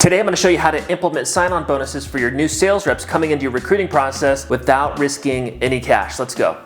Today I'm going to show you how to implement sign-on bonuses for your new sales reps coming into your recruiting process without risking any cash. Let's go.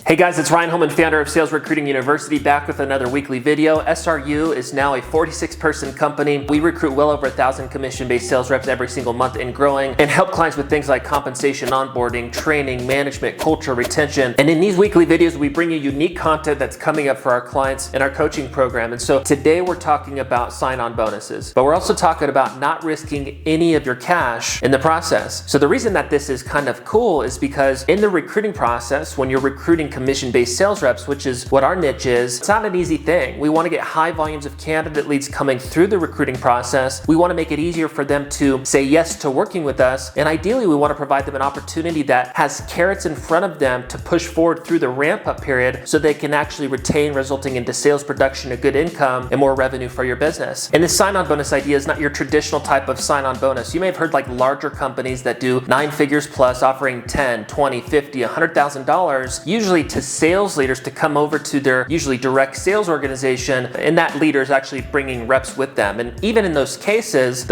Hey guys, it's Ryan Holman, founder of Sales Recruiting University, back with another weekly video. SRU is now a 46-person company. We recruit well over 1,000 commission-based sales reps every single month and growing, and help clients with things like compensation, onboarding, training, management, culture, retention. And in these weekly videos, we bring you unique content that's coming up for our clients in our coaching program. And so today we're talking about sign-on bonuses, but we're also talking about not risking any of your cash in the process. So the reason that this is kind of cool is because in the recruiting process, when you're recruiting commission-based sales reps, which is what our niche is, it's not an easy thing. We want to get high volumes of candidate leads coming through the recruiting process. We want to make it easier for them to say yes to working with us. And ideally, we want to provide them an opportunity that has carrots in front of them to push forward through the ramp-up period so they can actually retain, resulting into sales production, a good income, and more revenue for your business. And this sign-on bonus idea is not your traditional type of sign-on bonus. You may have heard like larger companies that do 9 figures plus, offering $10, $20, $50, $100,000, usually to sales leaders to come over to their usually direct sales organization, and that leader is actually bringing reps with them. And even in those cases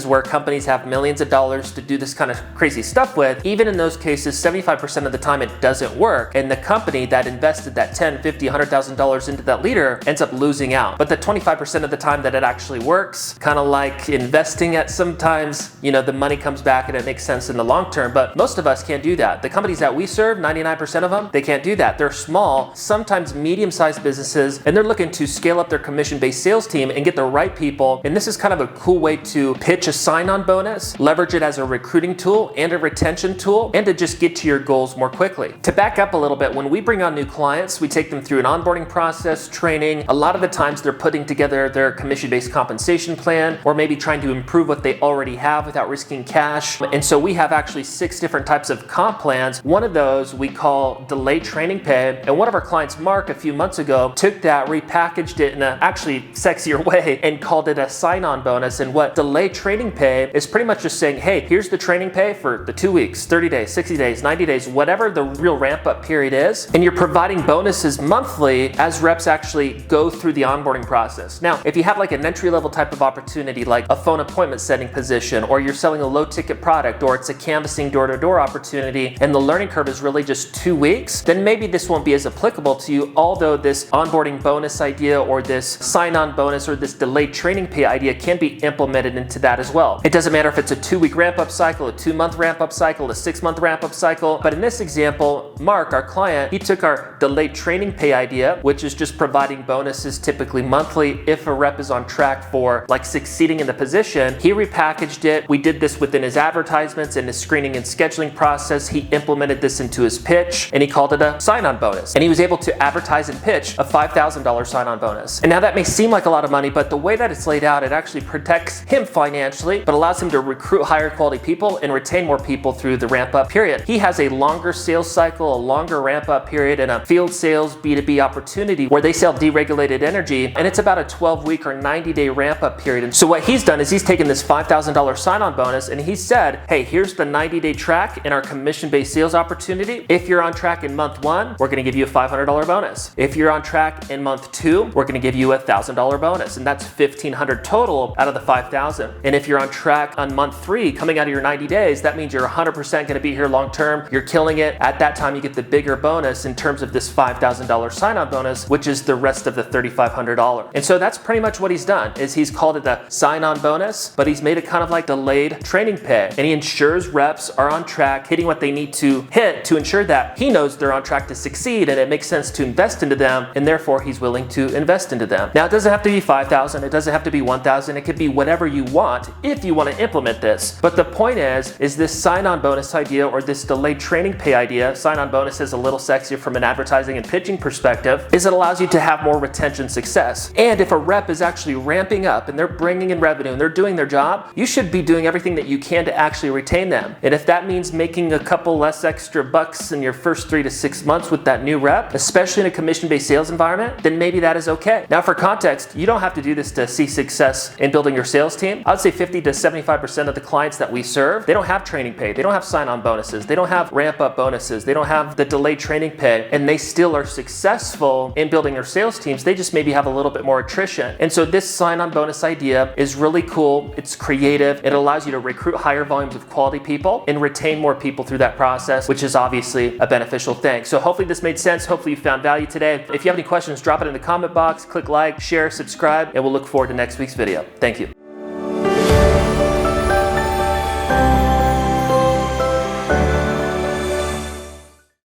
where companies have millions of dollars to do this kind of crazy stuff with, even in those cases, 75% of the time it doesn't work, and the company that invested that $10, $50, $100,000 into that leader ends up losing out. But the 25% of the time that it actually works, kind of like investing at sometimes, the money comes back and it makes sense in the long term, but most of us can't do that. The companies that we serve, 99% of them, they can't do that. They're small, sometimes medium-sized businesses, and they're looking to scale up their commission-based sales team and get the right people. And this is kind of a cool way to pitch a sign-on bonus, leverage it as a recruiting tool and a retention tool, and to just get to your goals more quickly. To back up a little bit, when we bring on new clients, we take them through an onboarding process, training. A lot of the times they're putting together their commission-based compensation plan, or maybe trying to improve what they already have without risking cash. And so we have actually 6 different types of comp plans. One of those we call delayed training pay. And one of our clients, Mark, a few months ago, took that, repackaged it in a actually sexier way and called it a sign-on bonus. And what delayed training pay is pretty much just saying, hey, here's the training pay for the 2 weeks, 30 days, 60 days, 90 days, whatever the real ramp-up period is. And you're providing bonuses monthly as reps actually go through the onboarding process. Now, if you have like an entry-level type of opportunity, like a phone appointment setting position, or you're selling a low-ticket product, or it's a canvassing door-to-door opportunity, and the learning curve is really just 2 weeks, then maybe this won't be as applicable to you, although this onboarding bonus idea or this sign-on bonus or this delayed training pay idea can be implemented into that as well. It doesn't matter if it's a 2-week ramp-up cycle, a 2-month ramp-up cycle, a 6-month ramp-up cycle, but in this example, Mark, our client, he took our delayed training pay idea, which is just providing bonuses typically monthly if a rep is on track for like succeeding in the position. He repackaged it. We did this within his advertisements and his screening and scheduling process. He implemented this into his pitch and he called it a sign-on bonus. And he was able to advertise and pitch a $5,000 sign-on bonus. And now that may seem like a lot of money, but the way that it's laid out, it actually protects him financially, but allows him to recruit higher quality people and retain more people through the ramp-up period. He has a longer sales cycle, a longer ramp-up period, and a field sales B2B opportunity where they sell deregulated energy, and it's about a 12-week or 90-day ramp-up period. And so what he's done is he's taken this $5,000 sign-on bonus and he said, hey, here's the 90-day track in our commission-based sales opportunity. If you're on track in month 1, we're going to give you a $500 bonus. If you're on track in month 2, we're going to give you a $1,000 bonus, and that's $1,500 total out of the $5,000. And if you're on track on month 3, coming out of your 90 days, that means you're 100% going to be here long term. You're killing it. At that time, you get the bigger bonus in terms of this $5,000 sign-on bonus, which is the rest of the $3,500. And so that's pretty much what he's done. Is he's called it a sign-on bonus, but he's made it kind of like delayed training pay, and he ensures reps are on track, hitting what they need to hit to ensure that he knows they're on track to succeed, and it makes sense to invest into them, and therefore he's willing to invest into them. Now, it doesn't have to be $5,000, it doesn't have to be $1,000, it could be whatever you want if you want to implement this. But the point is this sign-on bonus idea or this delayed training pay idea, sign-on bonus is a little sexier from an advertising and pitching perspective, is it allows you to have more retention success. And if a rep is actually ramping up and they're bringing in revenue and they're doing their job, you should be doing everything that you can to actually retain them. And if that means making a couple less extra bucks in your first 3 to 6 months, months with that new rep, especially in a commission-based sales environment, then maybe that is okay. Now for context, you don't have to do this to see success in building your sales team. I would say 50 to 75% of the clients that we serve, they don't have training pay, they don't have sign-on bonuses, they don't have ramp-up bonuses, they don't have the delayed training pay, and they still are successful in building their sales teams. They just maybe have a little bit more attrition. And so this sign-on bonus idea is really cool. It's creative. It allows you to recruit higher volumes of quality people and retain more people through that process, which is obviously a beneficial thing. So hopefully this made sense. Hopefully you found value today. If you have any questions, drop it in the comment box, click like, share, subscribe, and we'll look forward to next week's video. Thank you.